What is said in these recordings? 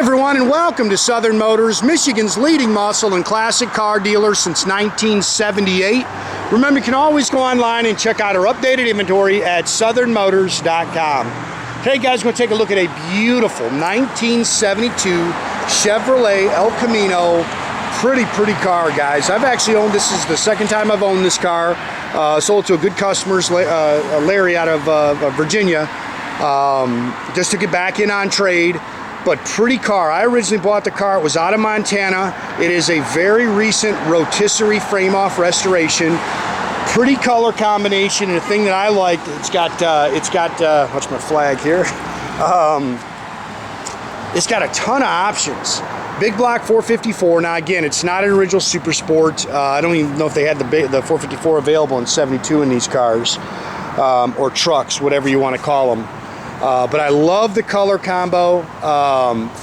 everyone, and welcome to Southern Motors, Michigan's leading muscle and classic car dealer since 1978. Remember, you can always go online and check out our updated inventory at southernmotors.com. Hey guys, we're going to take a look at a beautiful 1972 Chevrolet El Camino. Pretty car, guys. I've actually owned this. Is the second time I've owned this car. Sold to a good customer, Larry out of Virginia. Just took it back in on trade. But pretty car. I originally bought the car. It was out of Montana. It is a very recent rotisserie frame-off restoration. Pretty color combination, and the thing that I like, it's got what's my flag here? It's got a ton of options. Big block 454. Now again, it's not an original Super Sport. I don't even know if they had the 454 available in 72 in these cars, or trucks, whatever you want to call them. But I love the color combo.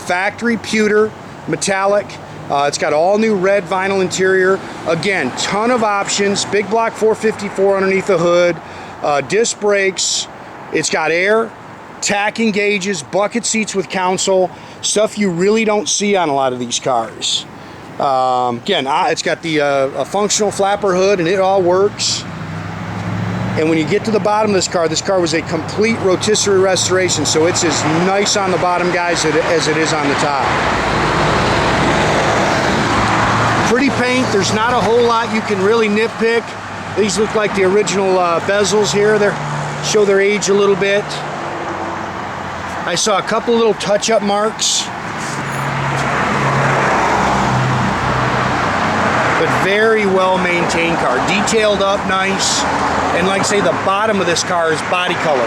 Factory pewter, metallic. It's got all new red vinyl interior. Again, ton of options. Big block 454 underneath the hood. Disc brakes. It's got air, tacking gauges, bucket seats with console. Stuff you really don't see on a lot of these cars. Again, it's got the a functional flapper hood, and it all works. And when you get to the bottom of this car was a complete rotisserie restoration, so it's as nice on the bottom, guys, as it is on the top. Pretty paint. There's not a whole lot you can really nitpick. These look like the original bezels here. They show their age a little bit. I saw a couple little touch-up marks. But very well maintained car. Detailed up nice. And like I say, the bottom of this car is body color.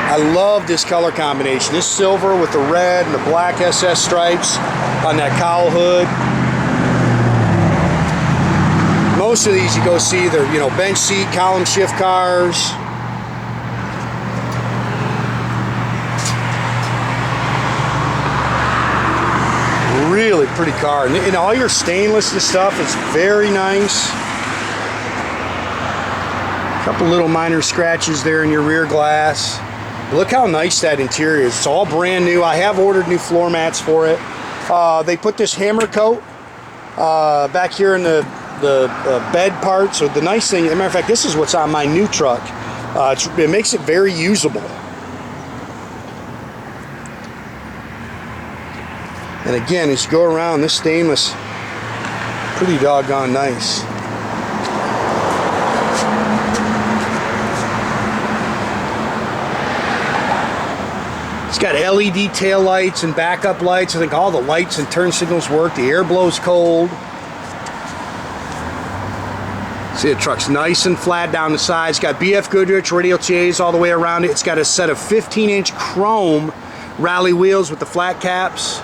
I love this color combination. This silver with the red and the black SS stripes on that cowl hood. Most of these you go see, they're, you know, bench seat, column shift cars. Really pretty car, and all your stainless and stuff is very nice. A couple little minor scratches there in your rear glass. But look how nice that interior is. It's all brand new. I have ordered new floor mats for it. They put this hammer coat back here in the bed part. So the nice thing, as a matter of fact, this is what's on my new truck. It makes it very usable. And again, as you go around, this stainless, pretty doggone nice. It's got LED tail lights and backup lights. I think all the lights and turn signals work. The air blows cold. See, the truck's nice and flat down the side. It's got BF Goodrich Radial TAs all the way around it. It's got a set of 15-inch chrome rally wheels with the flat caps.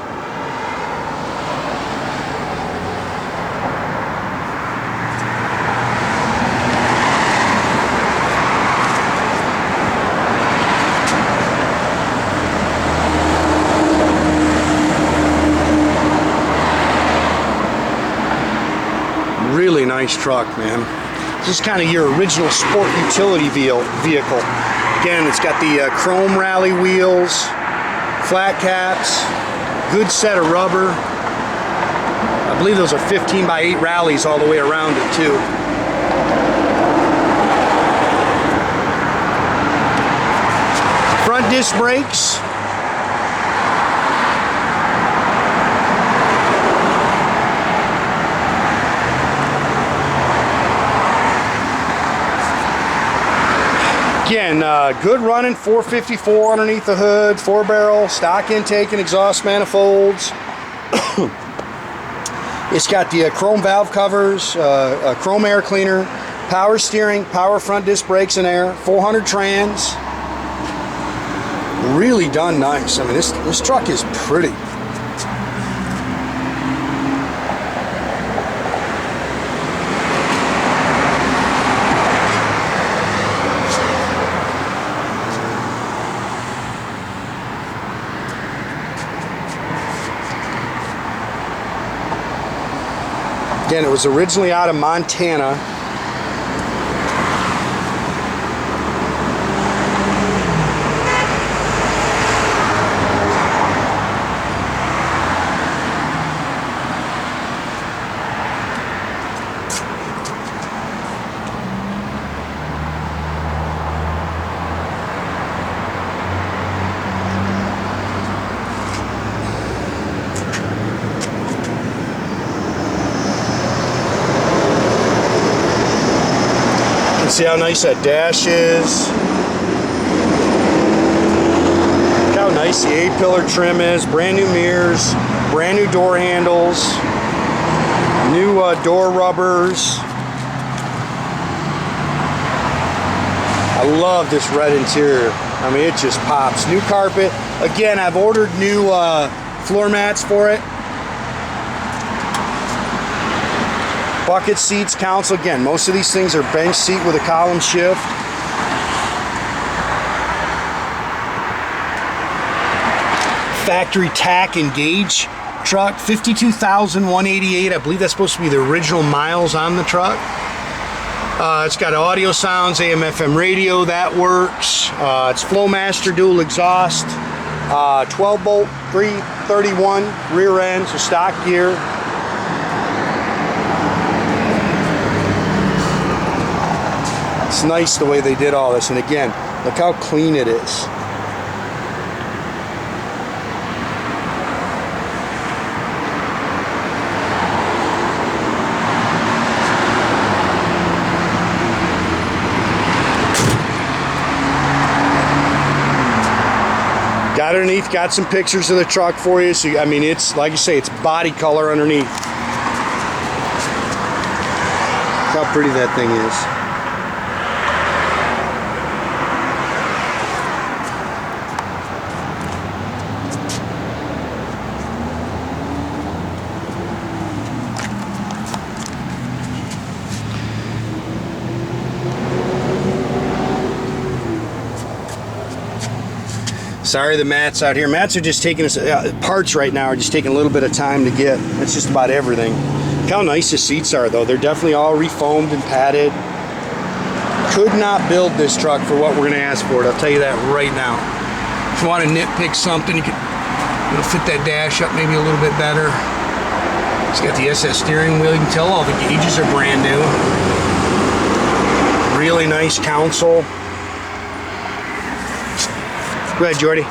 Really nice truck, man. This is kind of your original sport utility vehicle. Again, it's got the chrome rally wheels, flat caps, good set of rubber. I believe those are 15x8 rallies all the way around it too. Front disc brakes. Again, good running 454 underneath the hood, 4-barrel, stock intake and exhaust manifolds. It's got the chrome valve covers, a chrome air cleaner, power steering, power front disc brakes and air, 400 trans. Really done nice. I mean, this truck is pretty. Again, it was originally out of Montana. See how nice that dash is? Look how nice the A-pillar trim is. Brand new mirrors, brand new door handles, new door rubbers. I love this red interior. I mean, it just pops. New carpet. Again, I've ordered new floor mats for it. Bucket seats, console. Again, most of these things are bench seat with a column shift. Factory tack and gauge truck, 52,188. I believe that's supposed to be the original miles on the truck. It's got Audiosounds, AM/FM radio, that works. It's Flowmaster dual exhaust, 12 bolt 331 rear end, so stock gear. It's nice the way they did all this, and again, look how clean it is. Got underneath, got some pictures of the truck for you. So I mean, it's like you say, it's body color underneath. Look how pretty that thing is. Sorry the mats out here. Mats are just taking us, parts right now are just taking a little bit of time to get. That's just about everything. Look how nice the seats are though. They're definitely all refoamed and padded. Could not build this truck for what we're gonna ask for it. I'll tell you that right now. If you want to nitpick something, you can fit that dash up maybe a little bit better. It's got the SS steering wheel. You can tell all the gauges are brand new. Really nice console. Go ahead, Jordy.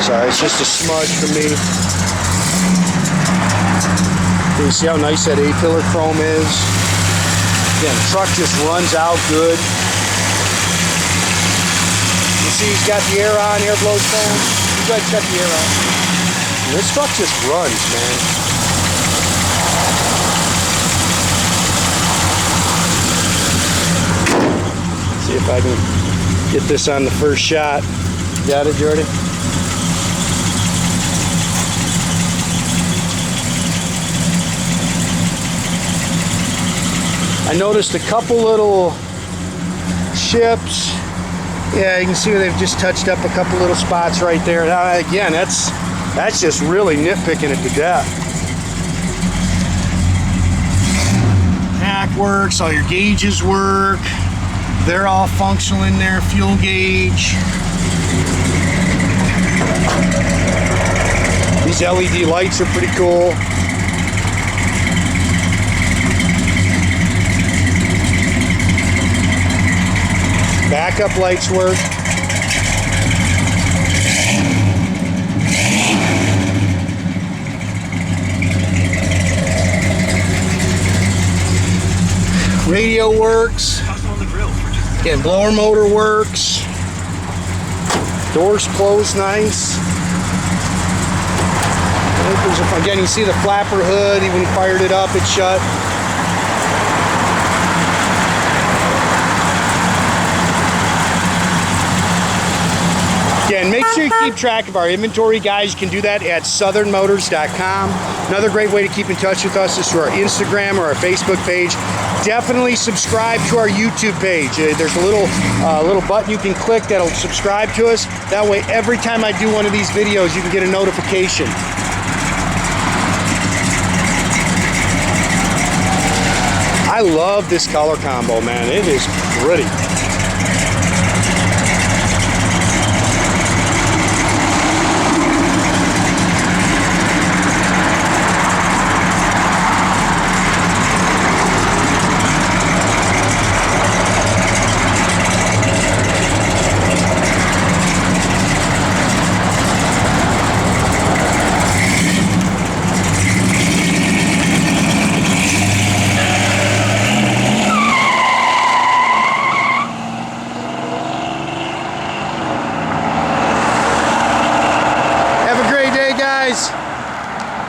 Sorry, it's just a smudge for me. You can see how nice that A-pillar chrome is. Again, the truck just runs out good. You see he's got the air on, air blows going. You guys got the air on. And this truck just runs, man. See if I can get this on the first shot. Got it, Jordy? I noticed a couple little ships. Yeah, you can see where they've just touched up a couple little spots right there. Again, that's just really nitpicking it to death. Tack works, all your gauges work. They're all functional in there, fuel gauge. These LED lights are pretty cool. Backup lights work. Radio works. Again, blower motor works. Doors close nice. Again, you see the flapper hood. Even when you fired it up, it shut. Again, make sure you keep track of our inventory, guys. You can do that at southernmotors.com. Another great way to keep in touch with us is through our Instagram or our Facebook page. Definitely subscribe to our YouTube page. There's a little button you can click that'll subscribe to us. That way, every time I do one of these videos, you can get a notification. I love this color combo, man. It is pretty.